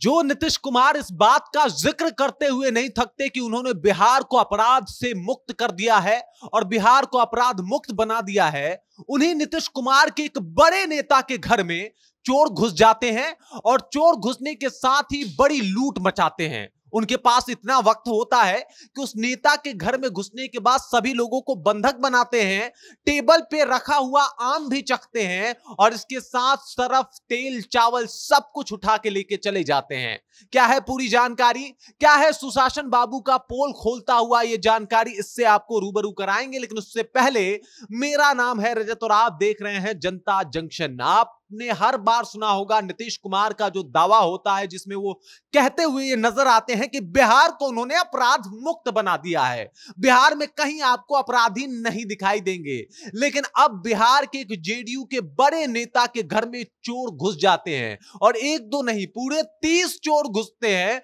जो नीतीश कुमार इस बात का जिक्र करते हुए नहीं थकते कि उन्होंने बिहार को अपराध से मुक्त कर दिया है और बिहार को अपराध मुक्त बना दिया है, उन्हीं नीतीश कुमार के एक बड़े नेता के घर में चोर घुस जाते हैं और चोर घुसने के साथ ही बड़ी लूट मचाते हैं। उनके पास इतना वक्त होता है कि उस नेता के घर में घुसने के बाद सभी लोगों को बंधक बनाते हैं, टेबल पे रखा हुआ आम भी चखते हैं और इसके साथ सरफ, तेल, चावल सब कुछ उठा के लेके चले जाते हैं। क्या है पूरी जानकारी, क्या है सुशासन बाबू का पोल खोलता हुआ ये जानकारी, इससे आपको रूबरू कराएंगे। लेकिन उससे पहले, मेरा नाम है रजत और आप देख रहे हैं जनता जंक्शन। आपने हर बार सुना होगा नीतीश कुमार का जो दावा होता है, जिसमें वो कहते हुए ये नजर आते हैं कि बिहार को उन्होंने अपराध मुक्त बना दिया है, बिहार में कहीं आपको अपराधी नहीं दिखाई देंगे। लेकिन अब बिहार के एक जेडीयू के बड़े नेता के घर में चोर घुस जाते हैं और एक दो नहीं, पूरे 30 चोर घुसते हैं।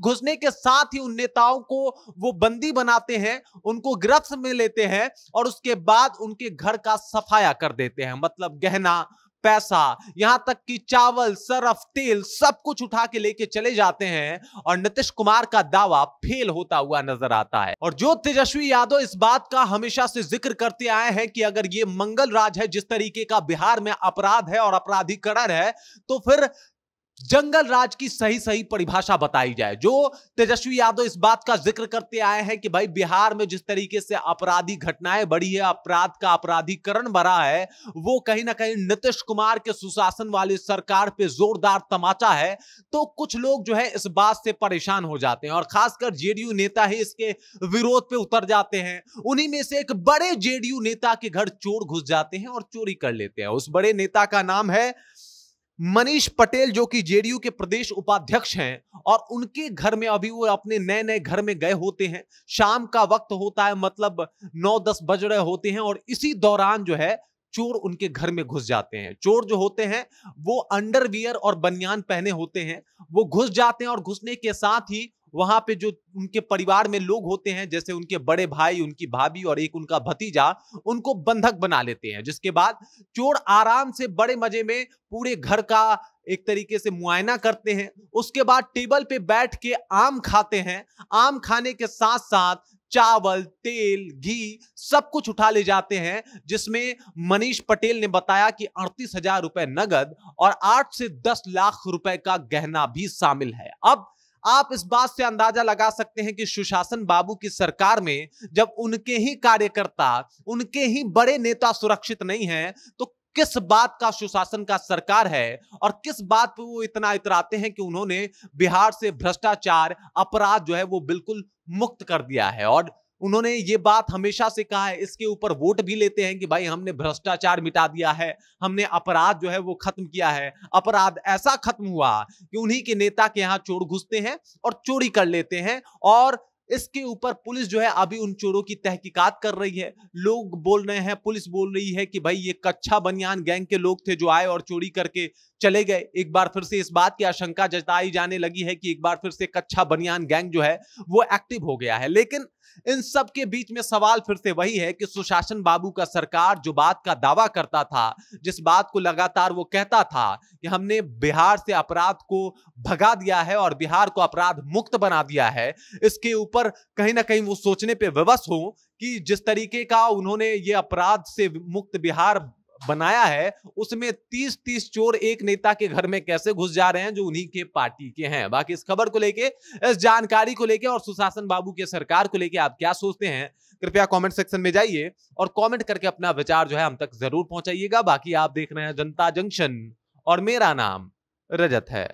घुसने के साथ ही उन नेताओं को वो बंदी बनाते हैं, उनको गिरफ्त में लेते हैं और उसके बाद उनके घर का सफाया कर देते हैं। मतलब गहना, पैसा, यहां तक कि चावल, सरफ, तेल सब कुछ उठा के लेके चले जाते हैं और नीतीश कुमार का दावा फेल होता हुआ नजर आता है। और जो तेजस्वी यादव इस बात का हमेशा से जिक्र करते आए हैं कि अगर ये मंगल राज है, जिस तरीके का बिहार में अपराध है और अपराधीकरण है, तो फिर जंगल राज की सही सही परिभाषा बताई जाए। जो तेजस्वी यादव इस बात का जिक्र करते आए हैं कि भाई बिहार में जिस तरीके से अपराधी घटनाएं बढ़ी है, अपराध का अपराधीकरण बढ़ा है, वो कहीं ना कहीं नीतीश कुमार के सुशासन वाली सरकार पे जोरदार तमाचा है। तो कुछ लोग जो है इस बात से परेशान हो जाते हैं और खासकर जेडीयू नेता ही इसके विरोध पे उतर जाते हैं। उन्हीं में से एक बड़े जेडीयू नेता के घर चोर घुस जाते हैं और चोरी कर लेते हैं। उस बड़े नेता का नाम है मनीष पटेल, जो कि जेडीयू के प्रदेश उपाध्यक्ष हैं और उनके घर में अभी वो अपने नए नए घर में गए होते हैं। शाम का वक्त होता है, मतलब 9-10 बज रहे होते हैं और इसी दौरान जो है चोर उनके घर में घुस जाते हैं। चोर जो होते हैं वो अंडरवियर और बनियान पहने होते हैं। वो घुस जाते हैं और घुसने के साथ ही वहां पे जो उनके परिवार में लोग होते हैं, जैसे उनके बड़े भाई, उनकी भाभी और एक उनका भतीजा, उनको बंधक बना लेते हैं। जिसके बाद चोर आराम से बड़े मजे में पूरे घर का एक तरीके से मुआयना करते हैं। उसके बाद टेबल पे बैठ के आम खाते हैं। आम खाने के साथ साथ चावल, तेल, घी सब कुछ उठा ले जाते हैं, जिसमें मनीष पटेल ने बताया कि 38,000 रुपए नगद और 8 से 10 लाख रुपए का गहना भी शामिल है। अब आप इस बात से अंदाजा लगा सकते हैं कि सुशासन बाबू की सरकार में जब उनके ही कार्यकर्ता, उनके ही बड़े नेता सुरक्षित नहीं हैं, तो किस बात का सुशासन का सरकार है और किस बात पे वो इतना इतराते हैं कि उन्होंने बिहार से भ्रष्टाचार, अपराध जो है वो बिल्कुल मुक्त कर दिया है। और उन्होंने ये बात हमेशा से कहा है, इसके ऊपर वोट भी लेते हैं कि भाई हमने भ्रष्टाचार मिटा दिया है, हमने अपराध जो है वो खत्म किया है। अपराध ऐसा खत्म हुआ कि उन्हीं के नेता के यहां चोर घुसते हैं और चोरी कर लेते हैं और इसके ऊपर पुलिस जो है अभी उन चोरों की तहकीकात कर रही है। लोग बोल रहे हैं, पुलिस बोल रही है कि भाई ये कच्चा बनियान गैंग के लोग थे जो आए और चोरी करके चले गए। एक बार फिर से इस बात की आशंका जताई जाने लगी है कि एक बार फिर से कच्चा बनियान गैंग जो है वो एक्टिव हो गया है। लेकिन इन सब के बीच में सवाल फिर से वही है कि सुशासन बाबू का सरकार जो बात का दावा करता था, जिस बात को लगातार वो कहता था कि हमने बिहार से अपराध को भगा दिया है और बिहार को अपराध मुक्त बना दिया है, इसके ऊपर कहीं ना कहीं वो सोचने पे विवश हो कि जिस तरीके का उन्होंने ये अपराध से मुक्त बिहार बनाया है, उसमें 30-30 चोर एक नेता के घर में कैसे घुस जा रहे हैं जो उन्हीं के पार्टी के हैं। बाकी इस खबर को लेके, इस जानकारी को लेके और सुशासन बाबू के सरकार को लेके आप क्या सोचते हैं, कृपया कमेंट सेक्शन में जाइए और कमेंट करके अपना विचार जो है हम तक जरूर पहुंचाइएगा। बाकी आप देख रहे हैं जनता जंक्शन और मेरा नाम रजत है।